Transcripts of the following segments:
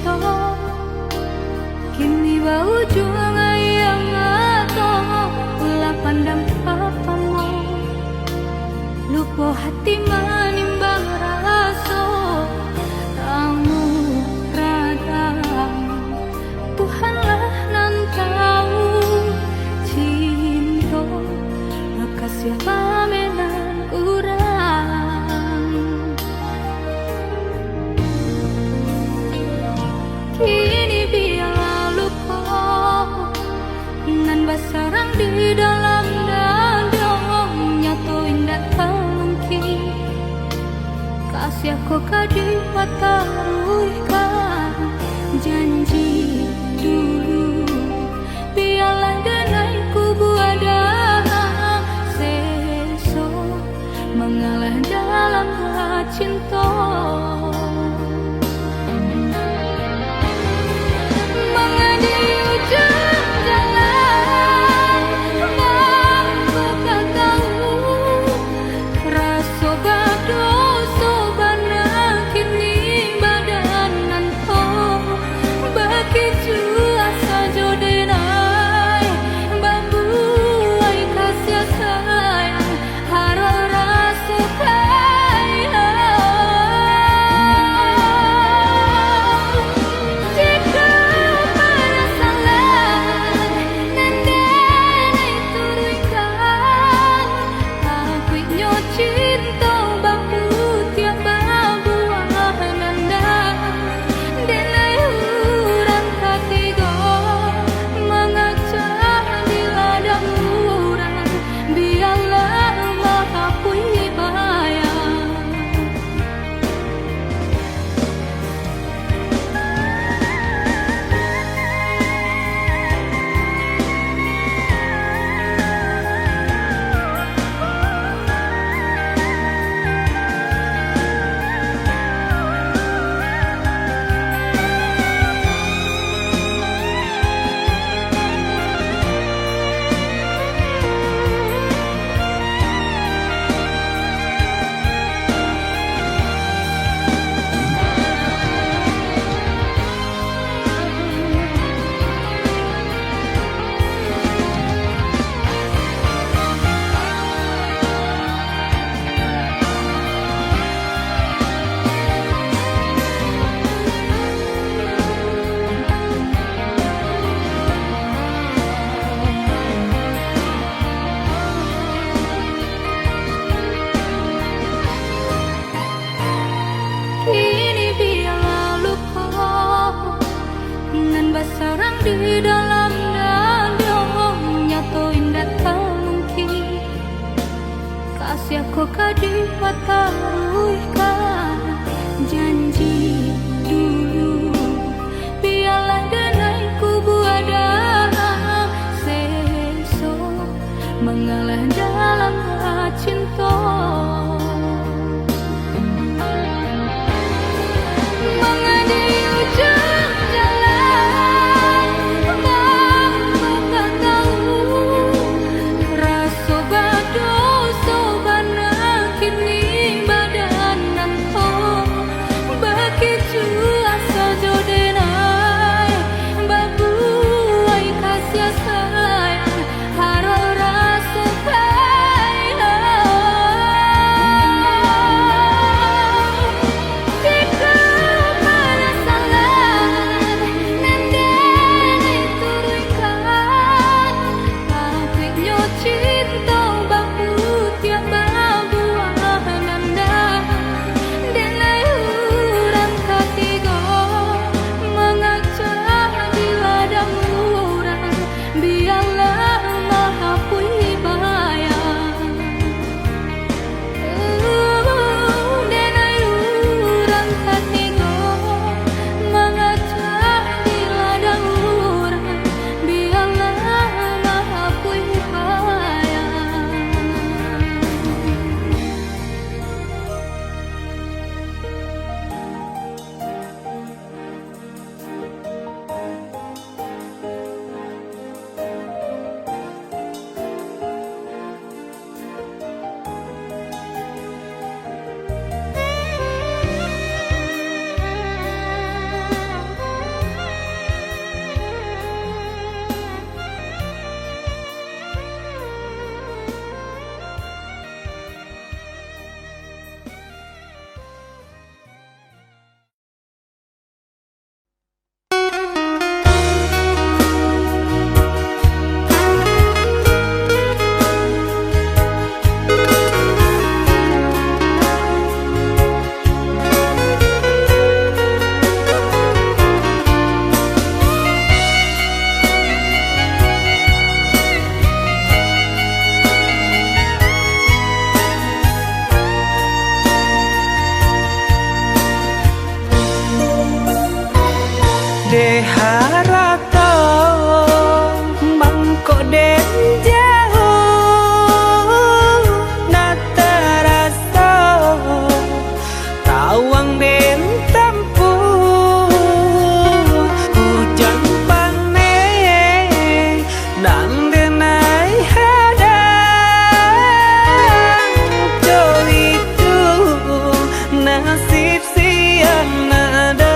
cinta kini bau juang yang atau ulah pandang papamu lupa hati manimbang rasa kamu radang Tuhanlah nan tahu cinta maka siapa menan kurang kini biarlah lupa nan basarang di dalam dadong nyato indah mungkin kasih aku kadi pataruhkan janji dulu biarlah denai kubu ada seso mengalah dalam cinta mengadi ujung jalan mampu kau tahu rasa badoso bana kini badanan to bagi jua saja denai bambu ai kasih sayang haro rasa kaya jika pada salah nendenai turuikan aku nyo cinta bambu tiap babuah nanda denai urang katiga mengajak di ladang urang biarlah mahapui bayang kini biarlah luka nan basarang di dalam dadong nyato indah mungkin kasih aku kadi pataruhkan janji dulu biarlah denai kubu ada seso mengalah dalam cinta mengadi ujung jalan mampu kau tahu rasa badoso bana kini badanan de harato mangko den jauh na terasa tawang den tempuh hujan panen nang denai hadang jo itu nasib siang nada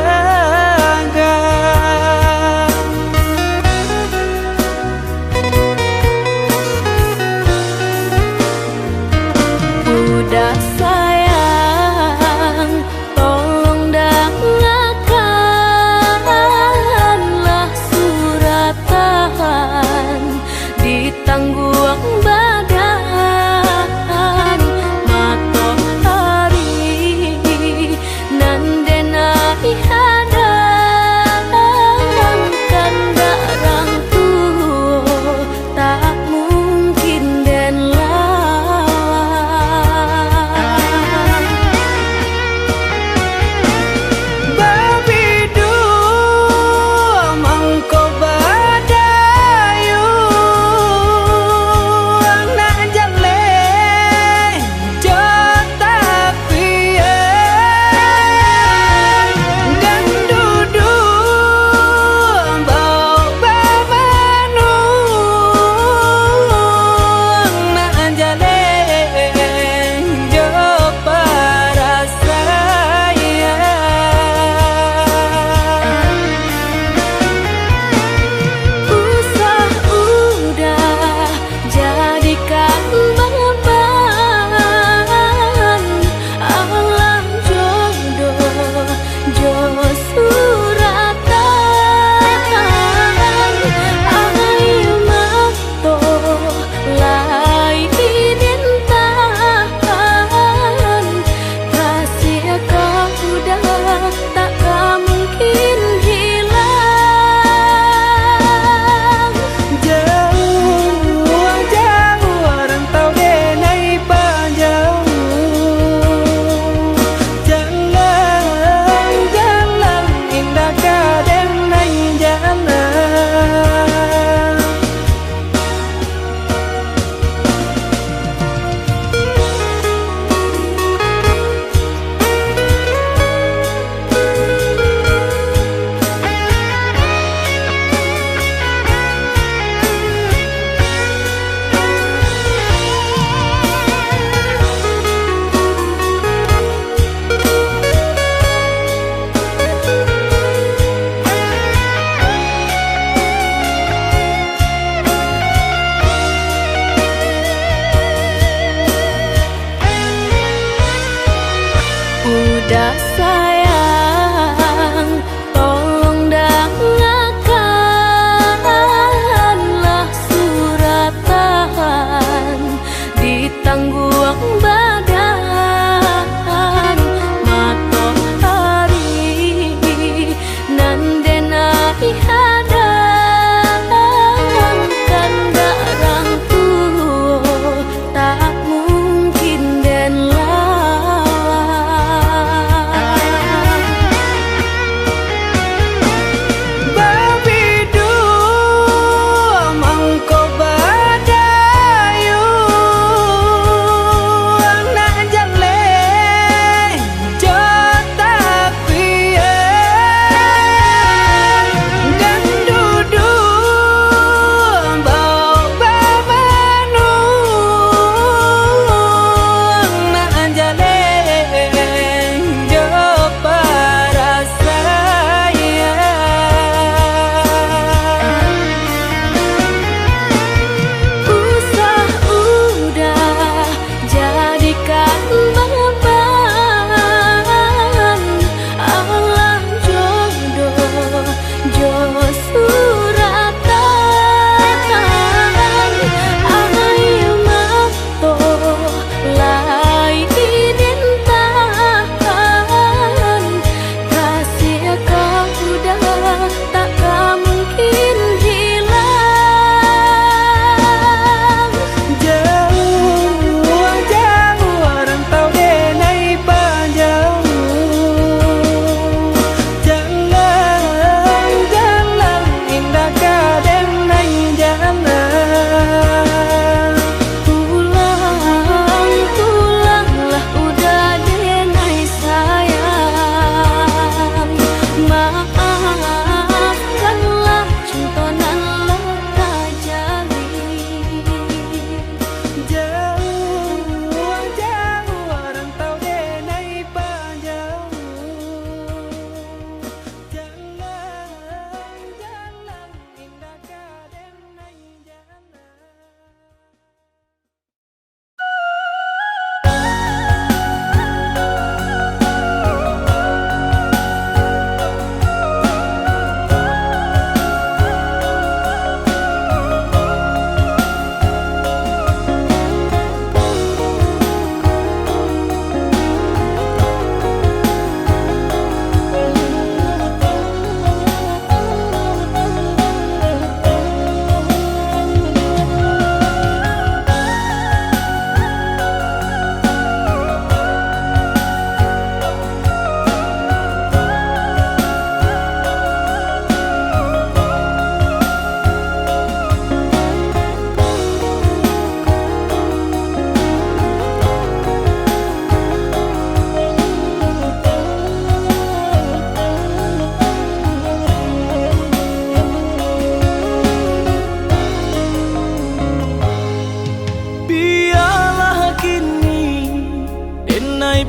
udah sayang, tolong dengarkanlah suratan di tangguang badan matahari nan denai hadang kanda rang tuo tak mungkin den udah sayang, tolong dengarkanlah suratan di tangguang badan matahari nan denai hadang kanda rang tuo tak mungkin den lawan.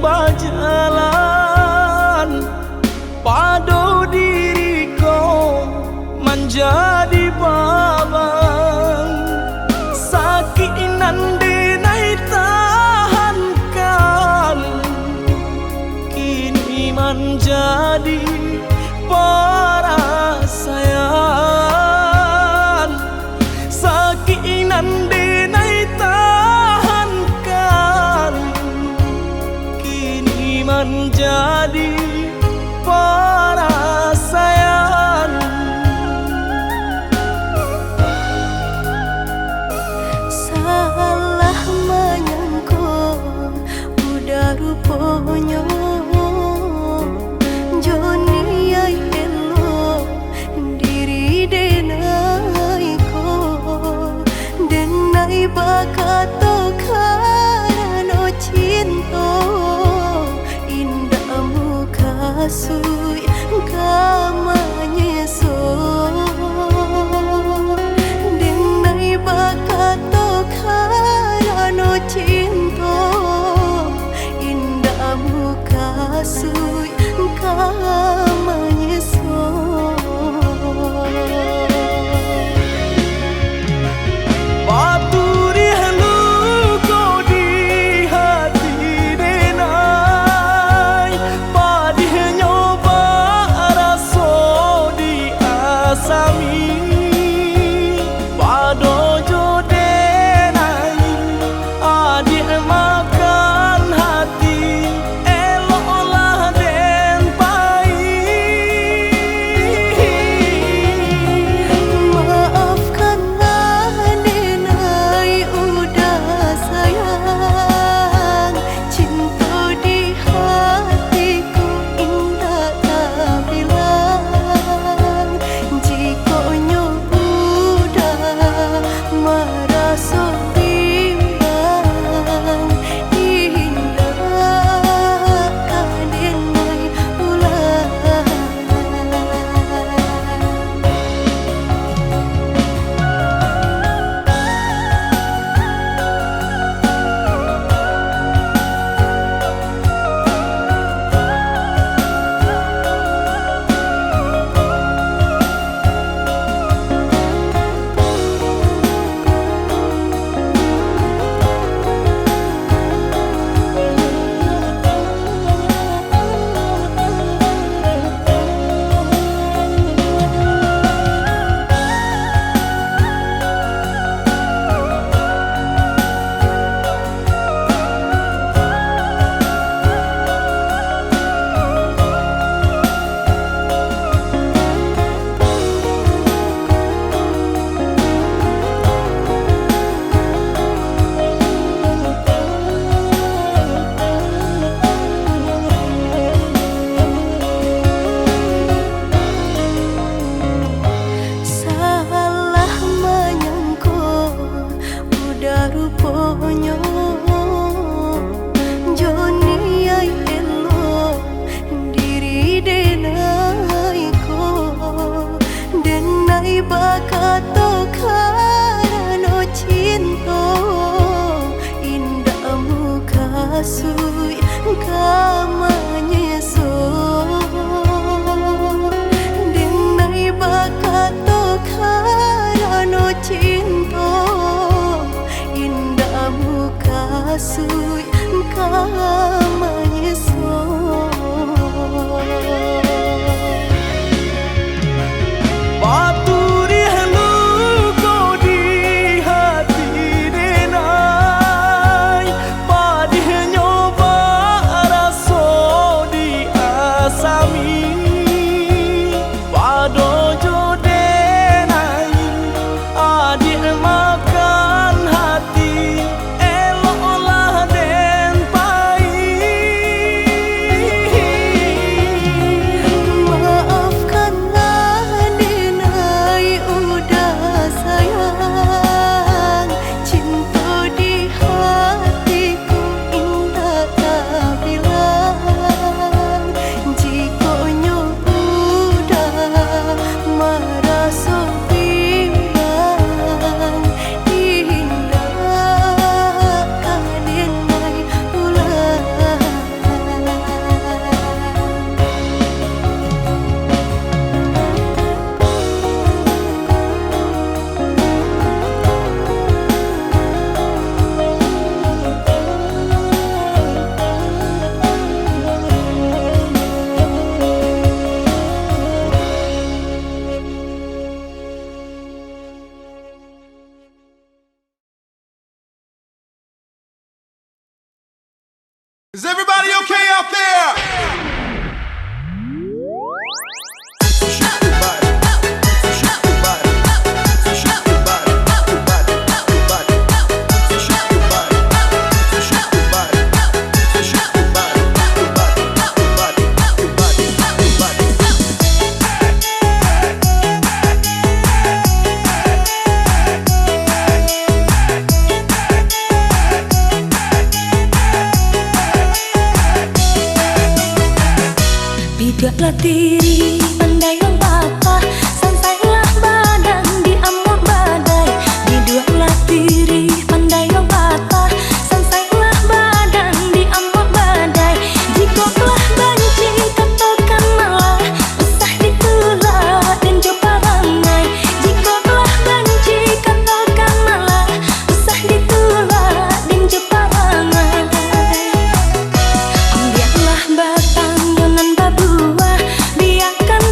berjalan padu diriku menjadi babang sakit nande nai tahankan kini menjadi perasaan sakit nande nai tahankan kini menjadi perasaan. Salah menyangka udah rupanya Joni ay elo diri denai ko denai bakato karano cinta indah muka sui kamanya so denai bakato karano cinta indah muka sui kamanya so Paturi haluko di hati denai padih nyoba raso di asami pado jodenai adik makan hati eloklah den pai maafkanlah denai udah sayang cinta di hatiku indah tak bilang jika udah merasa bimbang indah denai ulang. Salah menyangka udah rupanya Joni ay elo diri denai ko denai bakato karano cinta indah muka sui kamanya so denai bakato karano cinta indah muka sui kamanya so Paturi haluko di hati denai padih nyoba raso di asami pado jodenai adik makan hati eloklah Everybody okay out there? Bidaklah diri, pandailah bapa, sampailah badan di amuk badai. Bidaklah diri, pandailah bapa, sampailah badan di amuk badai. Jikalah benci katakan malah, usah ditolak dan coba ramai. Jikalah benci katakan malah, usah ditolak dan coba ramai. Ambillah batang yonan babu, biarkan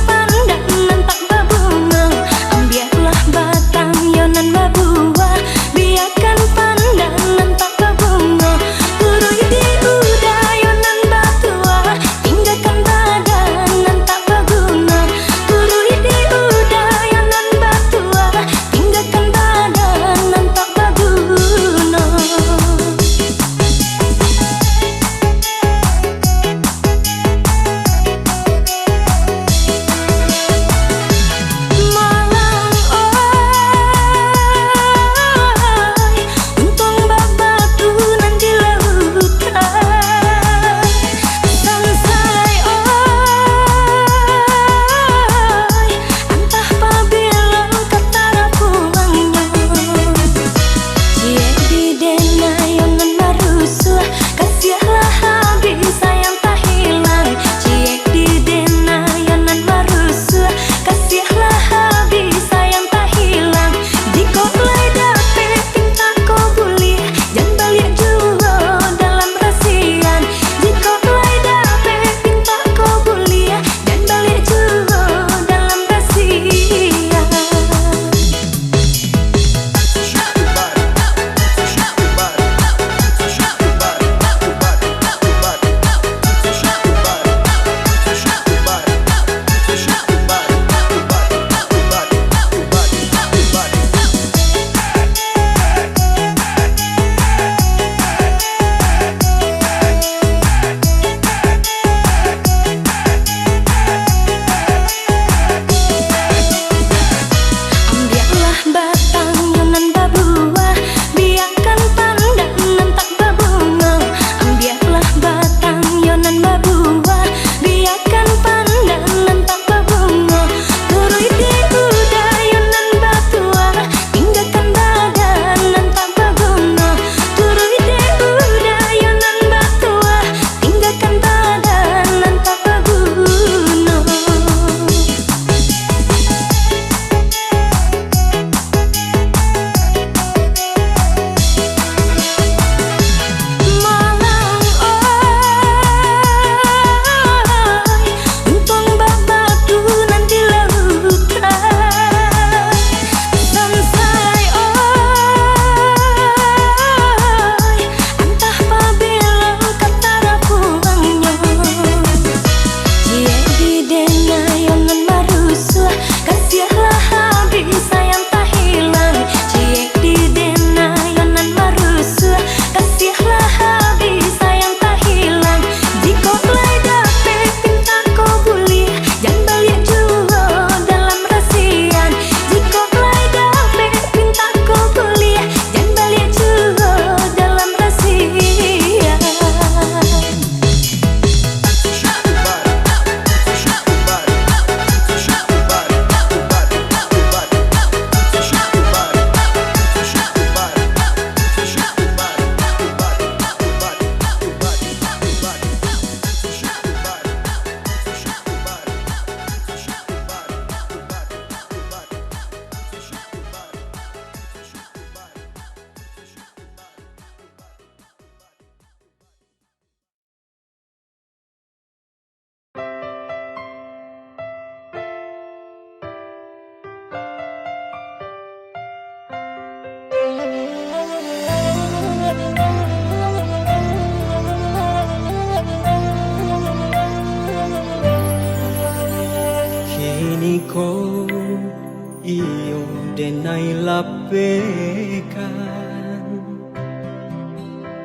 denai lapaikan.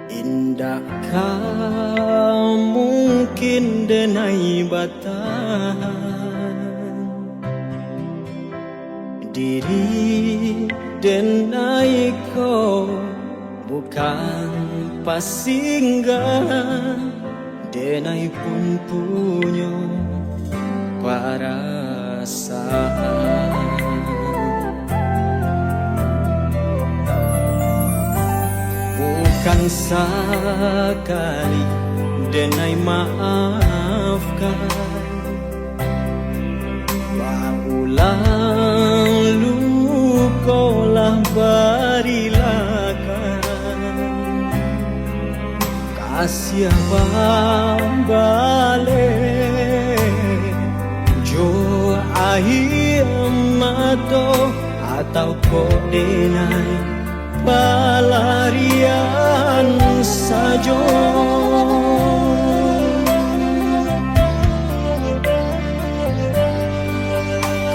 Indakkah mungkin denai batahan diri denai ko bukan pasinggahan, denai pun punya perasaan. Bukan sekali denai maafkan, berulang lukolah berilakan. Kasih balik jo air mato atau kok denai pelarian saja.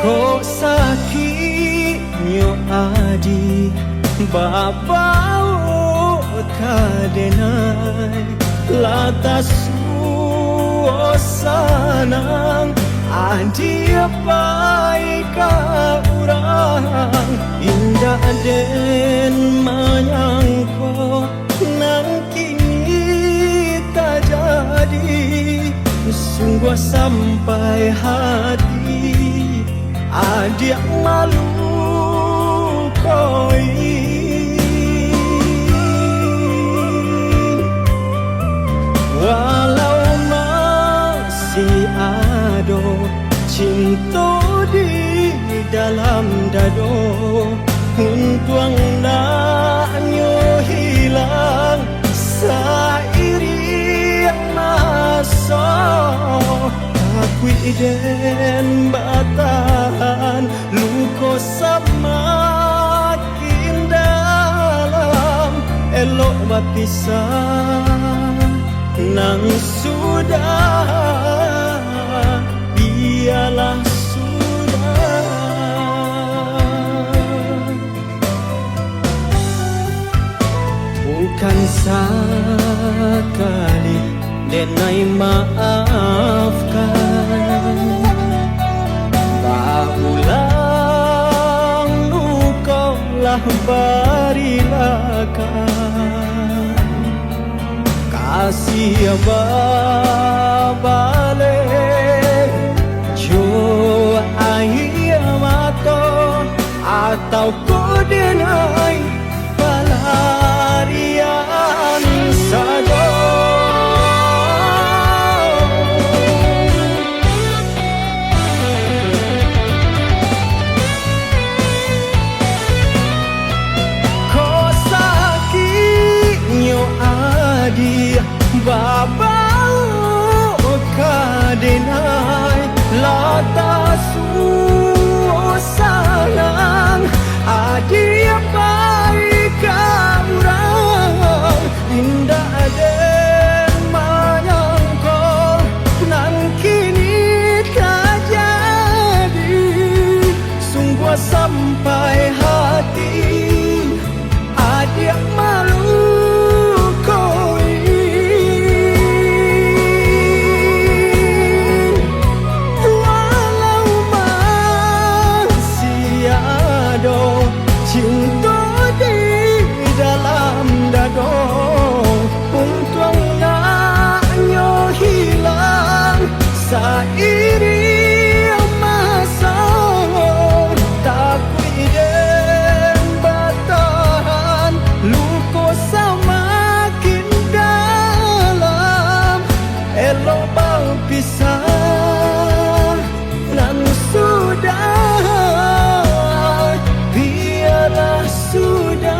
Kok sakitnya adi babau kadenai latas suasanang adi baik orang indah den menyangko nang kini tak jadi. Sungguh sampai hati adik malu koi. Walau masih ada cinta di dalam dado, untuang naknya hilang seiring masa. Aku iden batahan luko semakin dalam, elok berpisah nang sudah, biarlah sudah. Bukan sekali denai maafkan, berulang lukolah berilakan. Kasih balik jo air mata atau kau denai pelarian saja. Kau sakitnya adi babau kadenai latas suasanang adi baik orang indah den menyangka nan kini tak jadi. Sungguh sampai hati adik malu koi. Walau masih ada cinta di dalam dado, untung naknya hilang seiring masa. Takut iden batahan luko semakin dalam, elok berpisah nan sudah, biarlah sudah.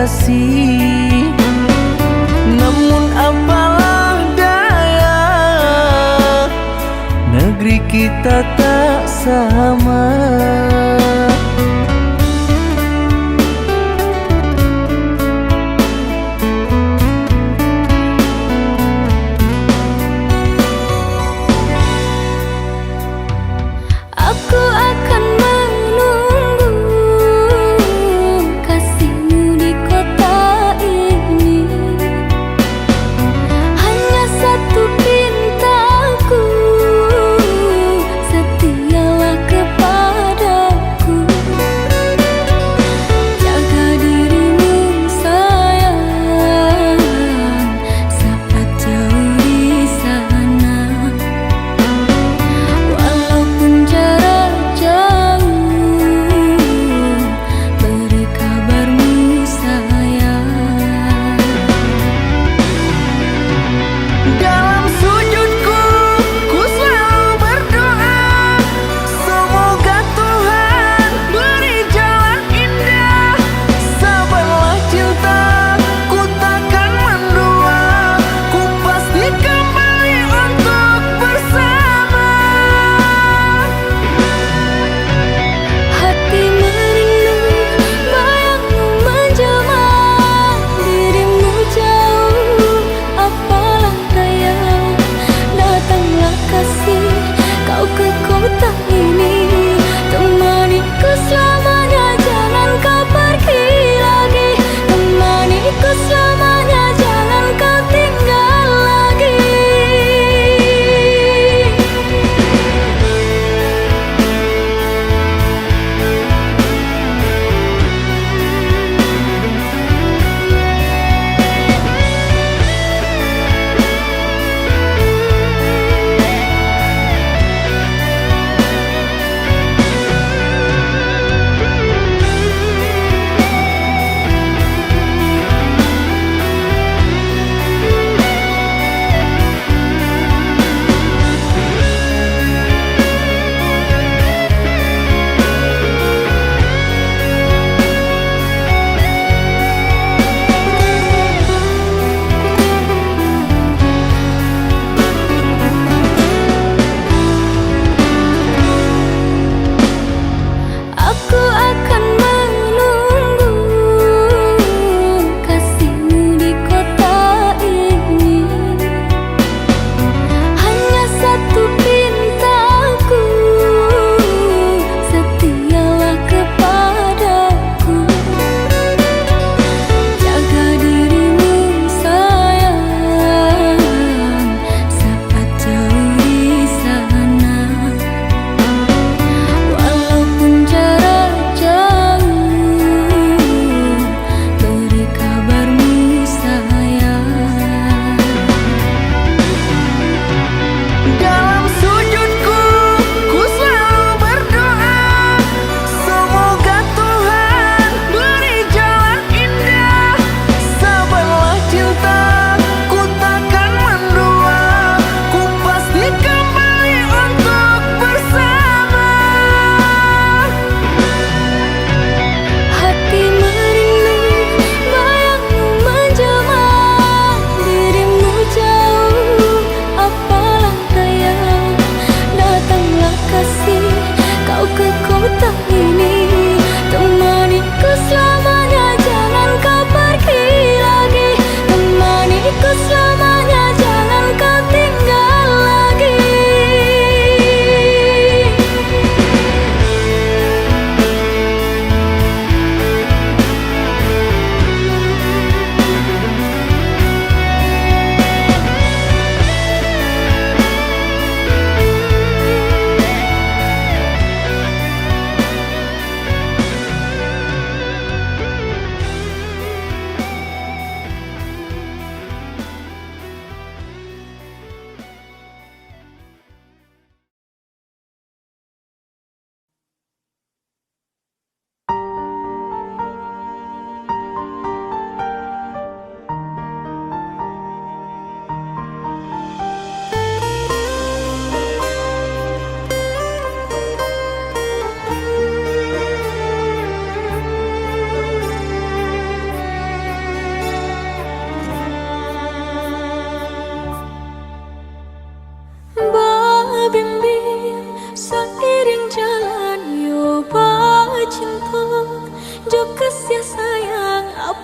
kasih. Namun apalah daya, negeri kita tak sama. Aku akan menunggu kasihmu di kota ini. Hanya satu pintaku, setialah kepada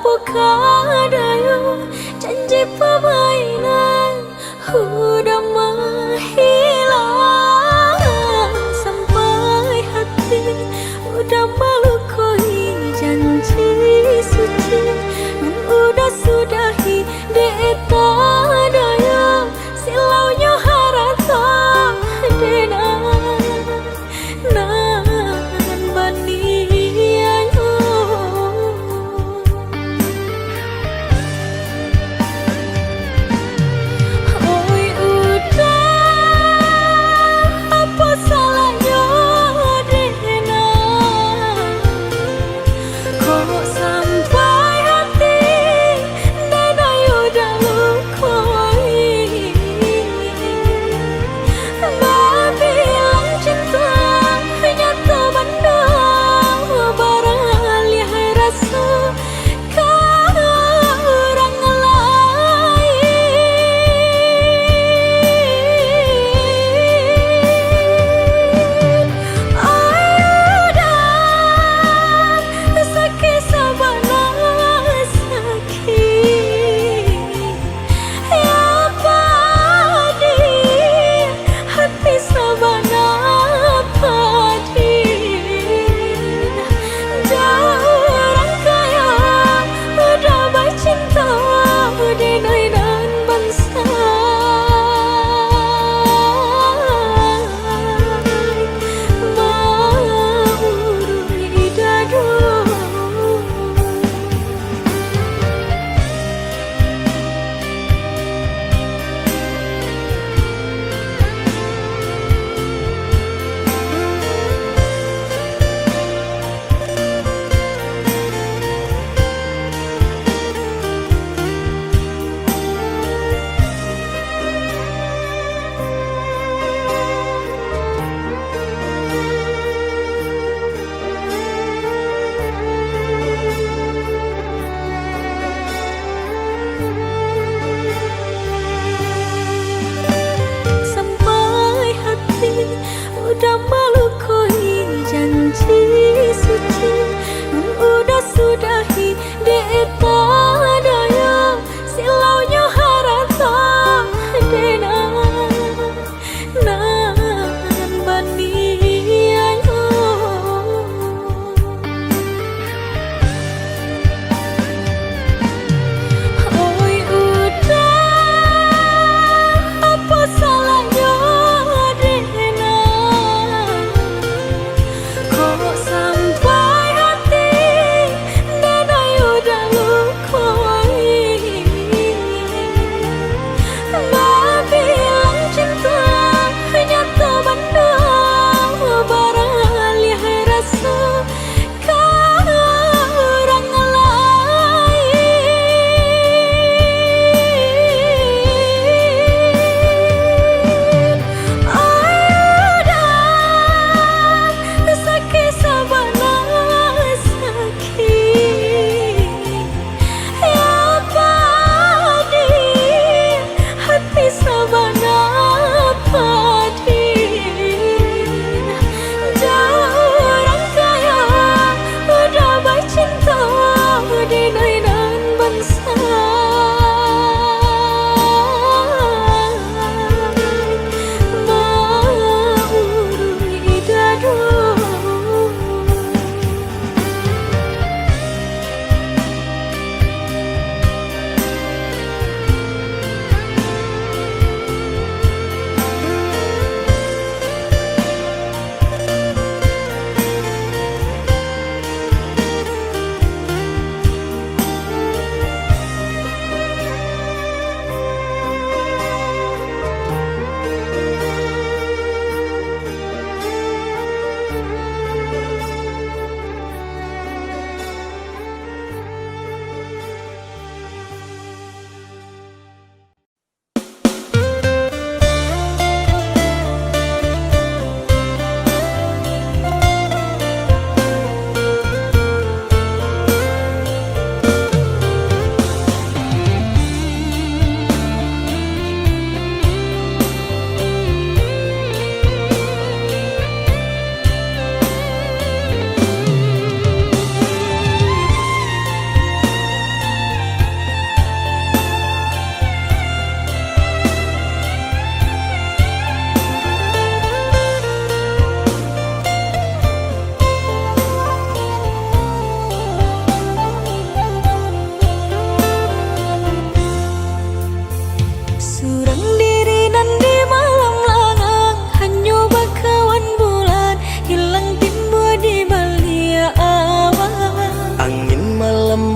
apakah daya janji permainan udah menghilang sampai hati udah melukai janji suci dan udah sudahi deta daya silaunya harata dena nan baniayo oi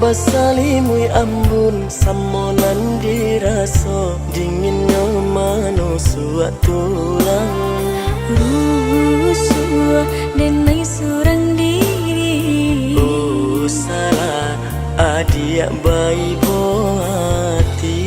basalimui ambun samonan diraso dinginnya manusua tulang Rusua denai surang diri salah adia bayi hati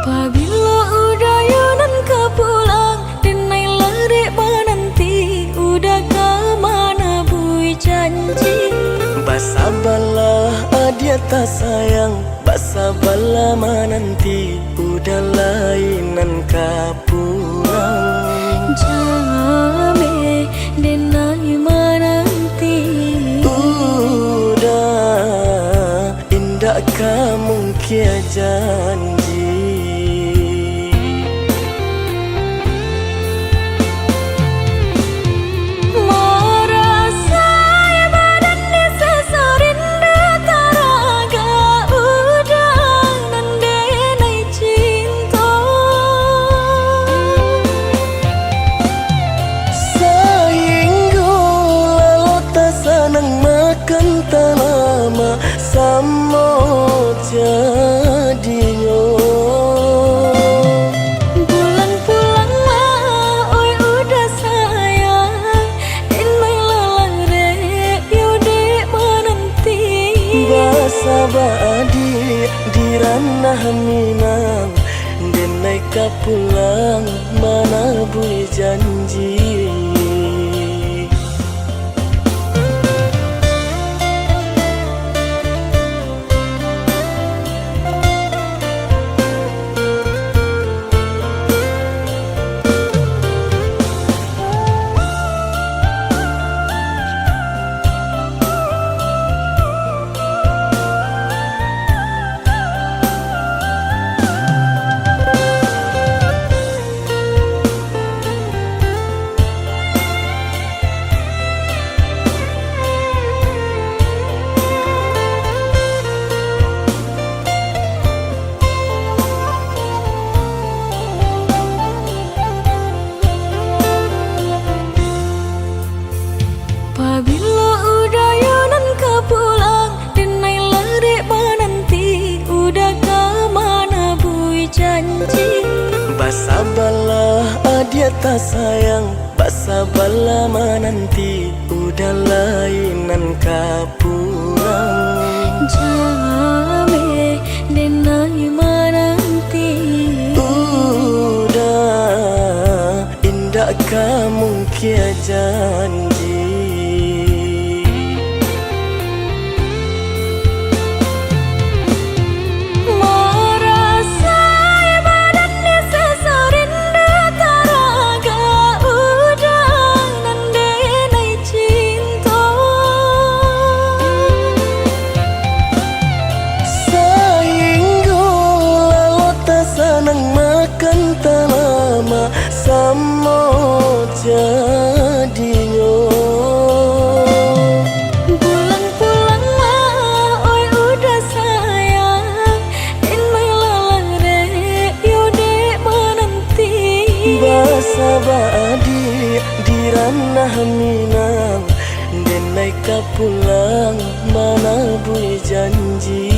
Pabila udayanan ka pulang denai lerek menanti udah ka mana bui janji basabalah adia tak sayang basabalah menanti udah lainan ka pulang jame denai menanti udah indah kamu kia janji Samo jadinya pulang-pulang lah oi udah sayang denai lalang rek yode menanti basa badi di ranah Minang denai ka pulang mana bui janji Pabila udayanan ka pulang denai lerek menanti udah ka mana bui janji basabalah adia tak sayang basabalah menanti udah lainan ka pulang jame denai menanti udah indah kamu kia janji samo jadinya pulang-pulang lah oi udah sayang denai lalang rek yode menanti basa badi di ranah Minang denai ka pulang mana bui janji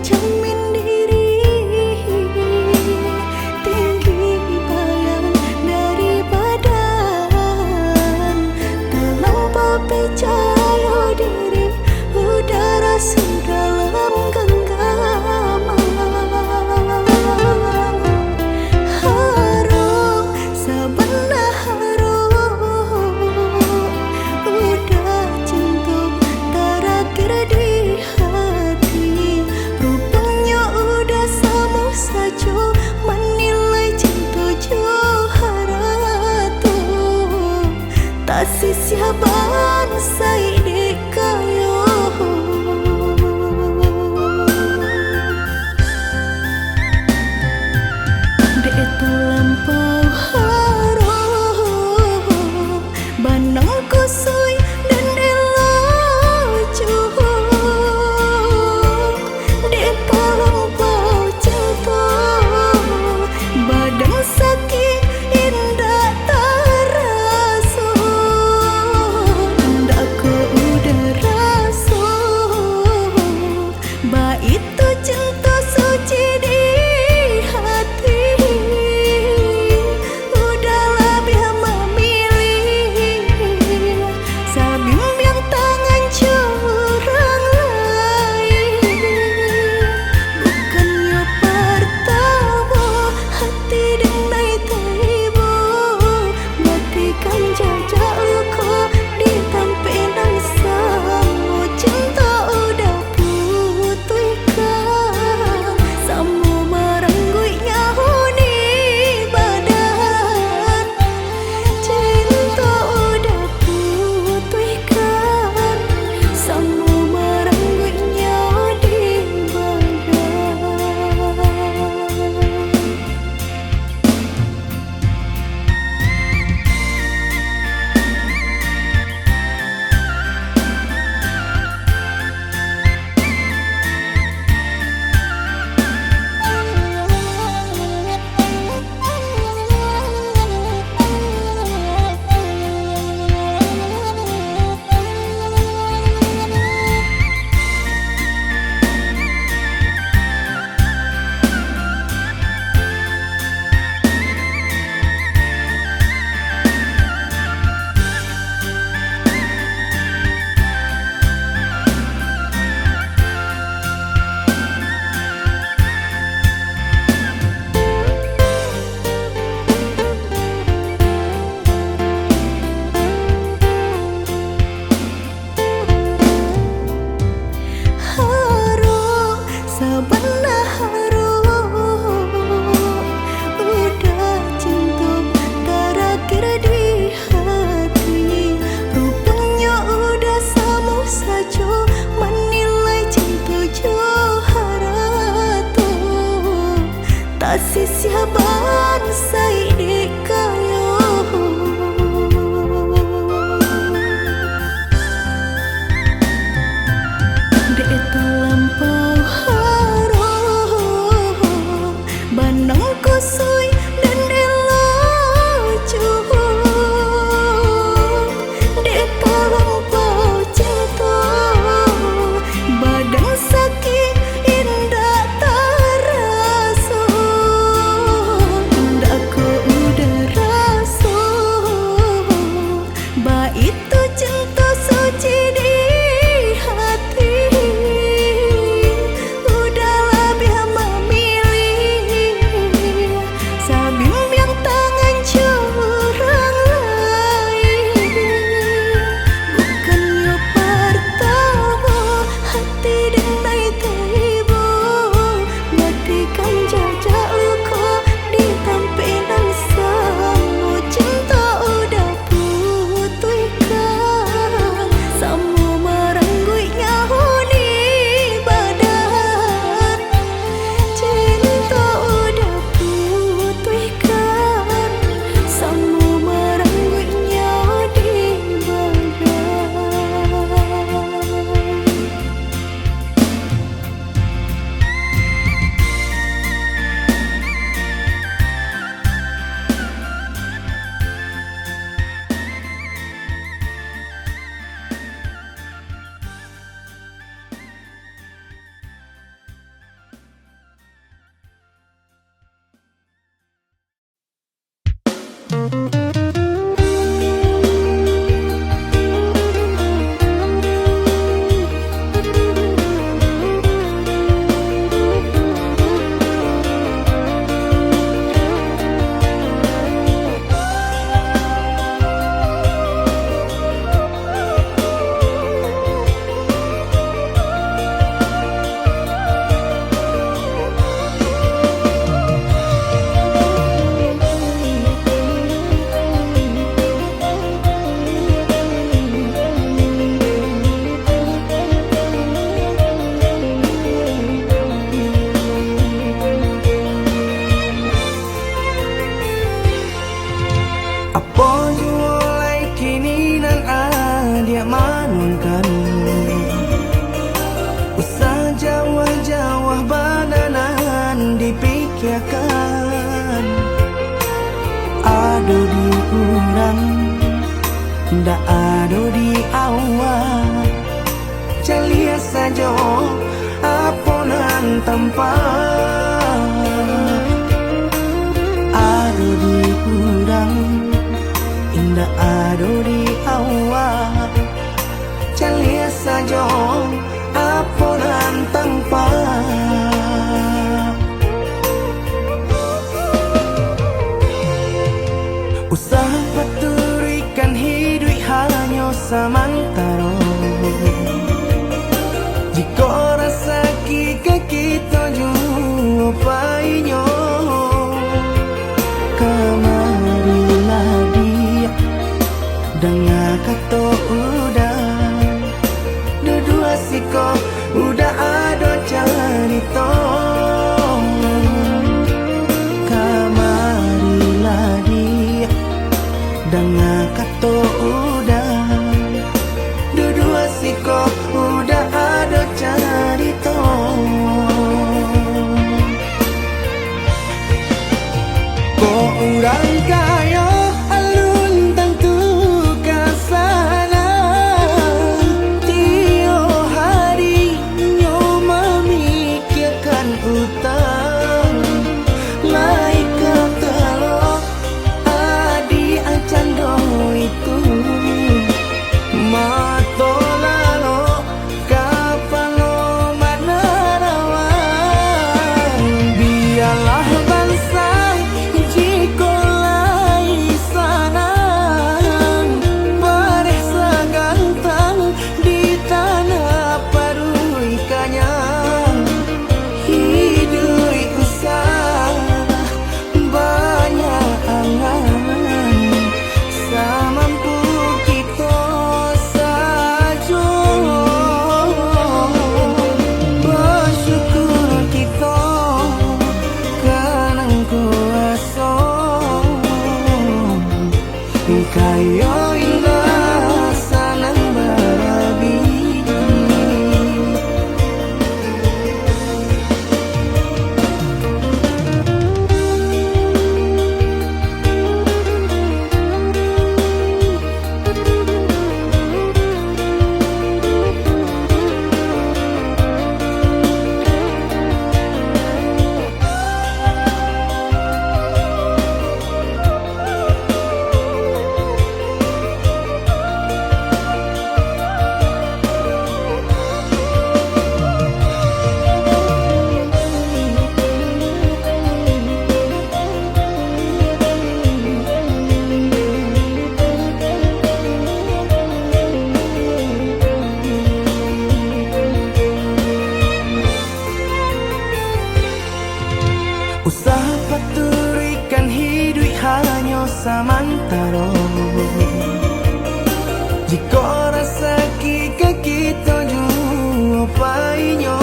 jamin diri tinggi bayang dari badan, terlampau percaya diri udah rasa dalam genggaman. Harum sebenar harum udah cinta terakhir di hati, rupanya udah sama saja menilai cinta johara tu tak sia-sia bansai di kayu. Dek terlampau harum banang kusui dan elok dek terlampau cinta badan sakit indah terasa, ndak ke udah rasa ba itu cinta suci di hati, udahlah biar memilih sabimbang tangan curang lain, bukannya pertama hati denai tiba matikan jajak luka di tampilan sama cinta udah putihkan sama merengguinya huni badan, cinta udah putihkan sama merengguinya di badan. Harum sebenar harum udah cinta terakhir di hati, rupanya udah sama saja menilai cinta johara tu tak sia-sia bansai di kayu. Dek terlampau harum banang kusui dan elok dek terlampau cinta badan sakit indah terasa, ndak ke udah rasa ba itu cinta suci di hati, Apa jualai kini nan dia manunkan usah jawah-jawah bananan dipikirkan. Ado di urang ndak ado di awal, celia saja aponan tempat. Ado di urang indah ado di awal, celia saja aponan tempat. Usaha paturikan hidup hanya samantara. Jika rasa kita jumpa kamarilah dia dengan kata udah dua siko udah ada cerita. Kamarilah dia dengan kata udah dua siko udah ada cerita. Kok orang kaya alun tentu kasana, tiap hari nyo memikirkan utang. Lain kata lo adi acando itu mato lalo kapalo manarawan. Biarlah bangsa jikolai sana paresa gantang di tanah parui kanyang. Hidup usah banyak angan, samampu kita saja. Bersyukur kita kanang kuasa kaya indah sanang barabi. Usaha paturikan hidup hanya samantara. Jika rasa kita jumpainya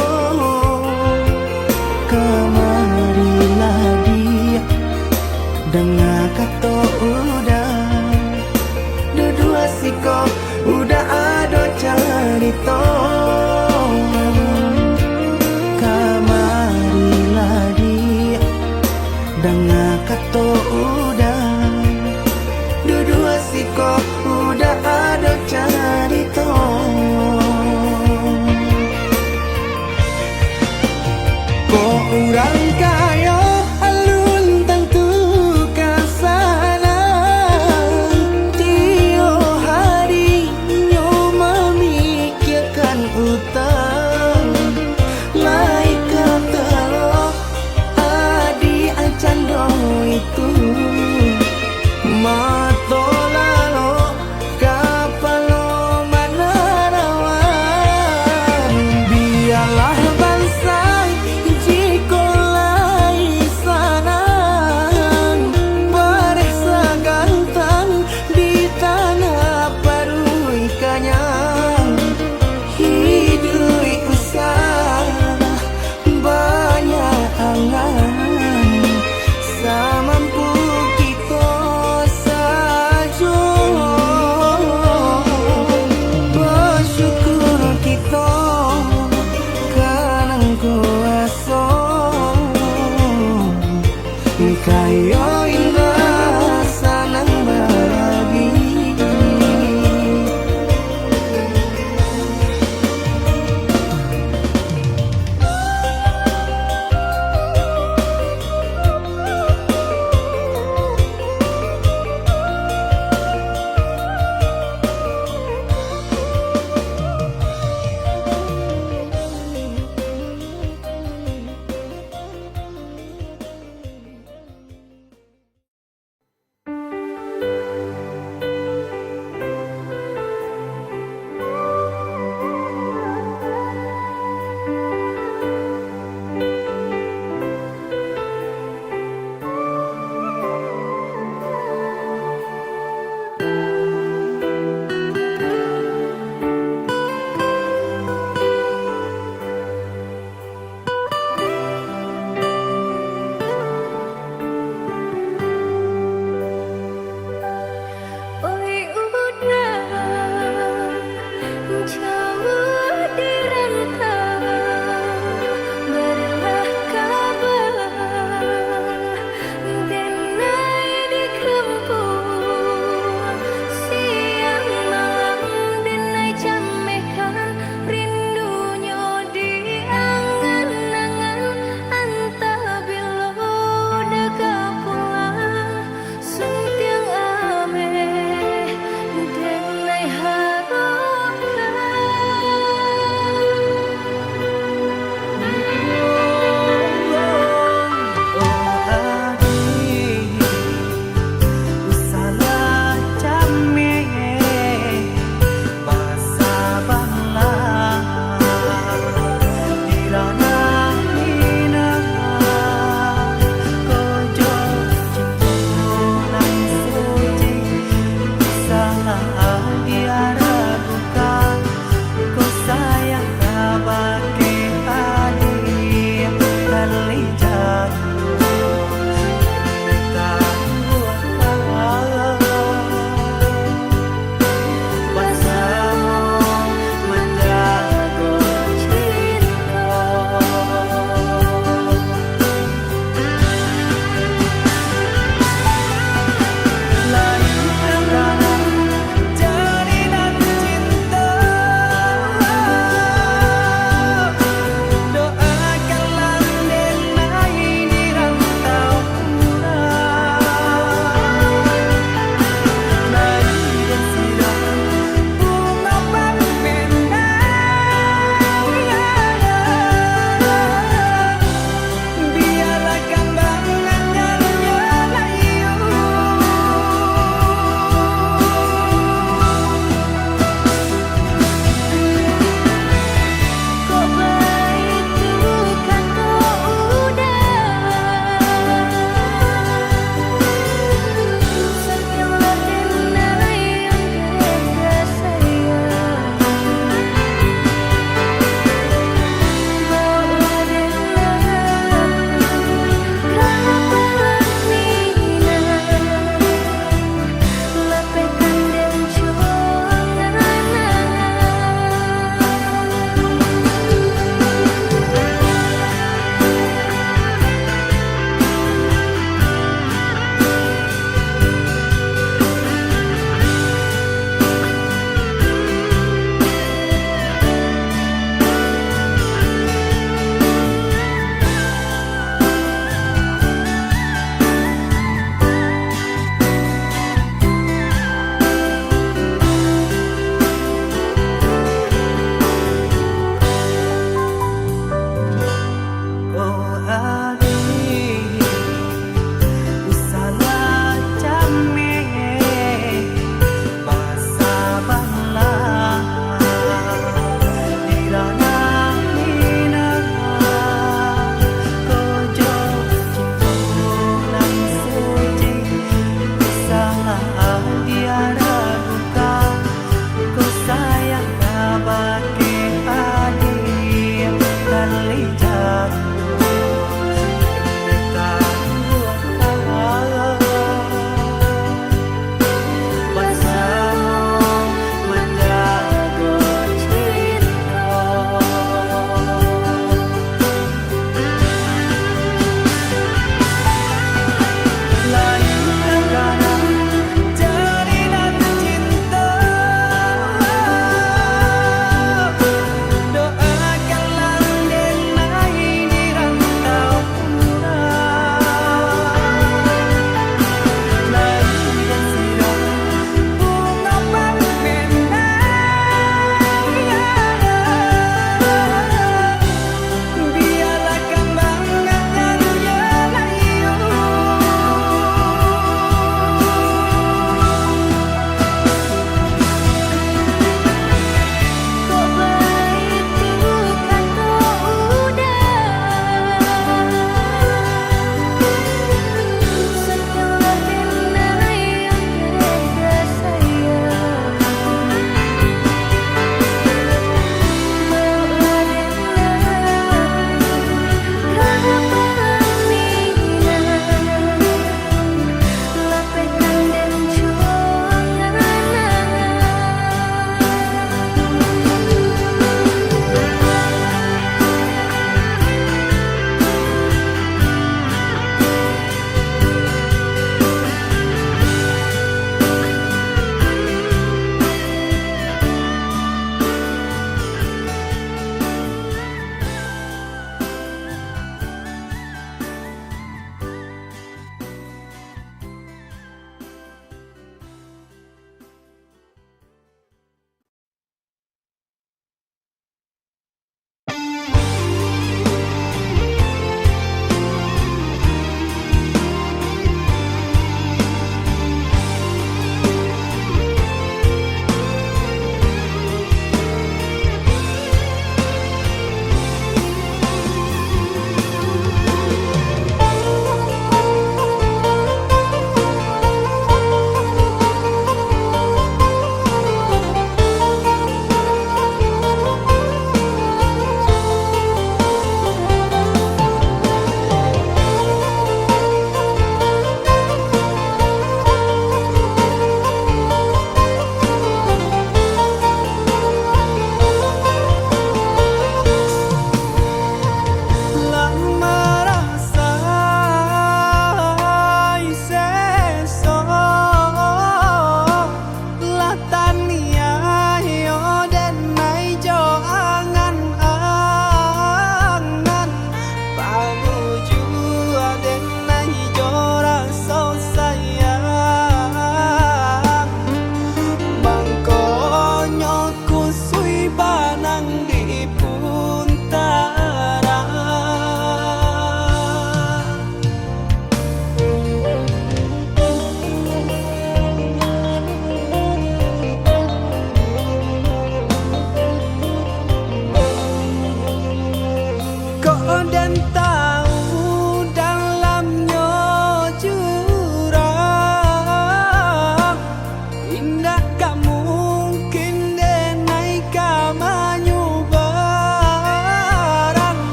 kamarilah dia dengan kata udah dua siko udah ada cerita. Kamarilah dia dengan kata udah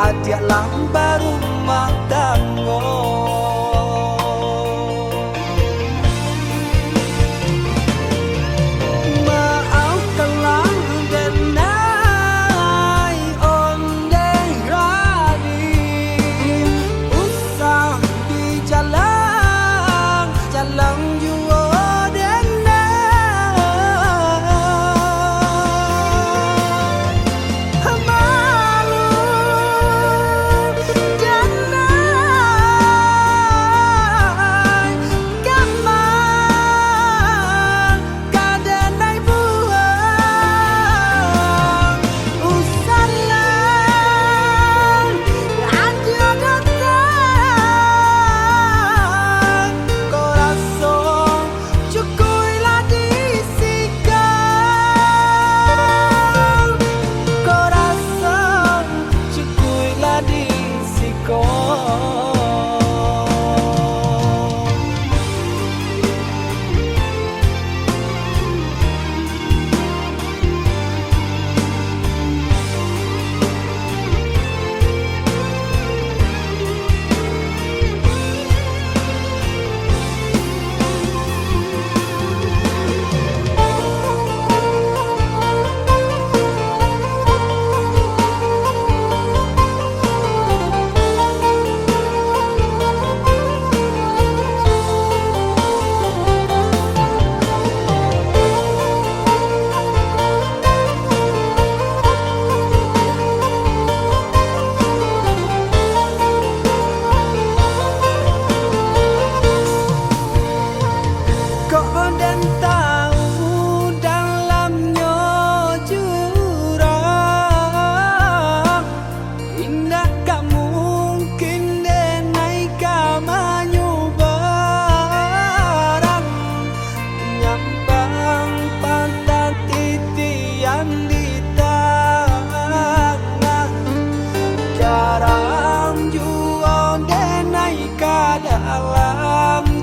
adik lambar rumah tangga. Maafkanlah denai ondeh radi, usah di jalan jua dalam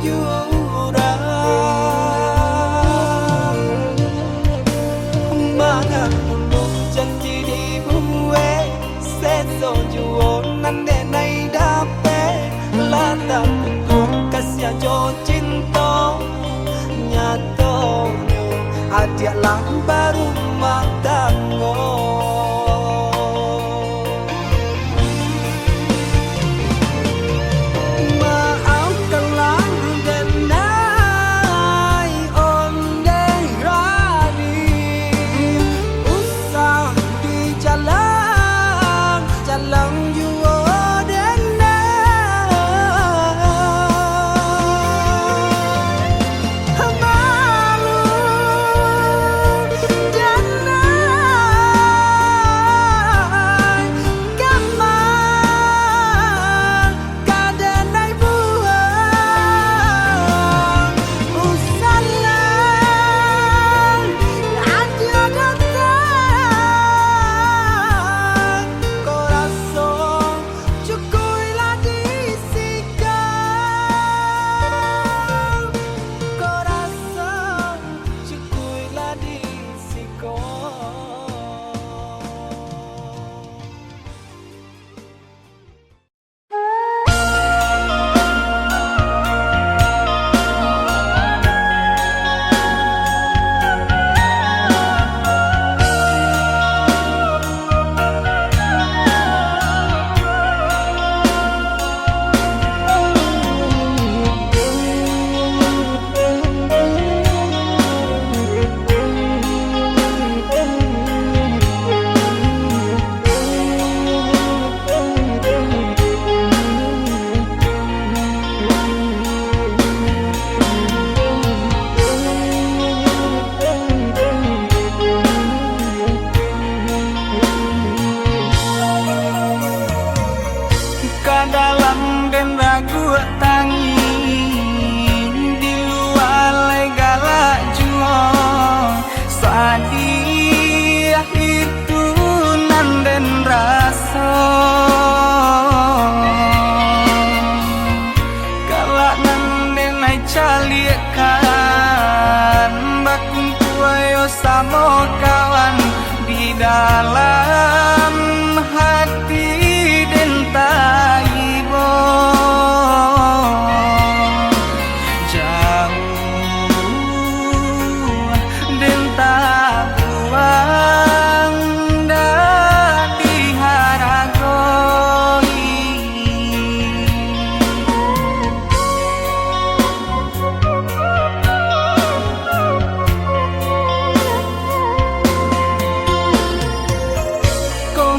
jurang. Mana dulu janji dibuat, seso juo nande nai dape, lata untuk kasih jo cinta nyato nyo adik lambar rumah tangga. Jalan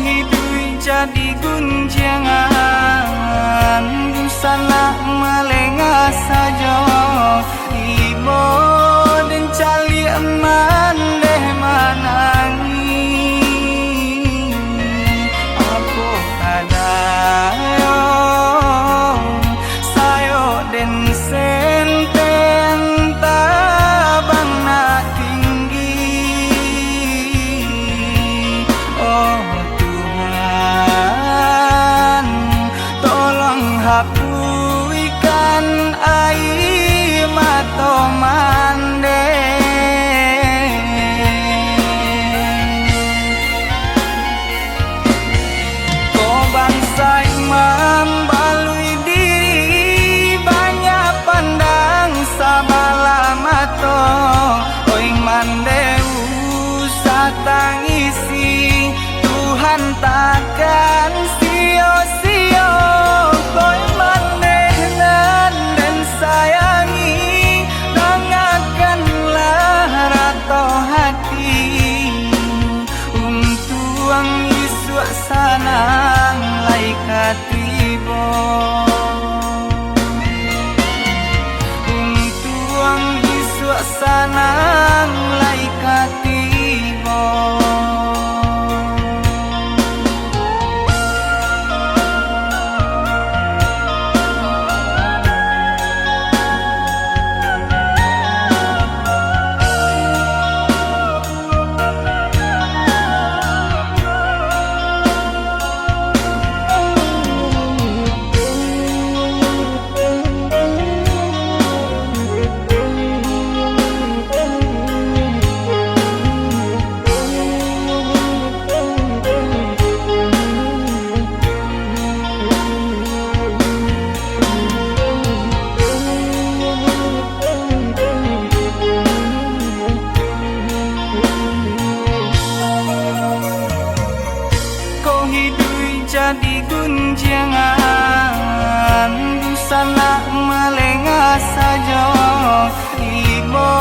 hidui jadi gunjangan busana melengah saja ibo dan cali eman deh manangi aku kadayo sayo den senten tabang nak tinggi oh Tuhan tolong hapuikan air mata mande ko bangsa imam balui diri banyak pandang sabala mato oi mandeu satangisi Tuhan takkan sia-sia koi manehnan dan sayangi dengarkanlah rato hati untuang isuk sanang laikat tibo untuang isuk sanang laikat tibo jadi gunjangan busana melengah saja ibo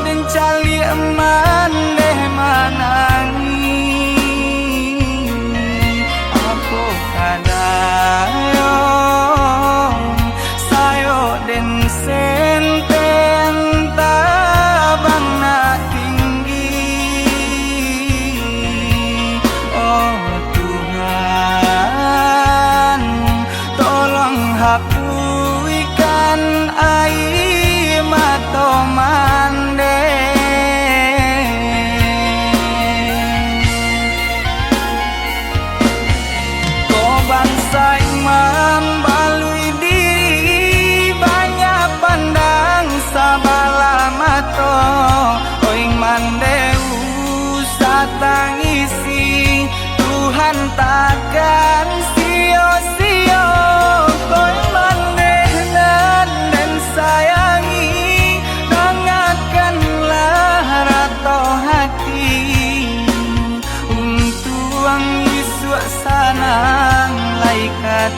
dan cali eman deh manangi aku kadayo sayo den senten tabang nak tinggi oh hapuikan air mata mande ko bangsa imam balui diri banyak pandang sabala mato oi mandeu satangisi Tuhan takkan sia-sia koi manehnan dan sayangi dengarkanlah rato hati untuang isuk sanang laikat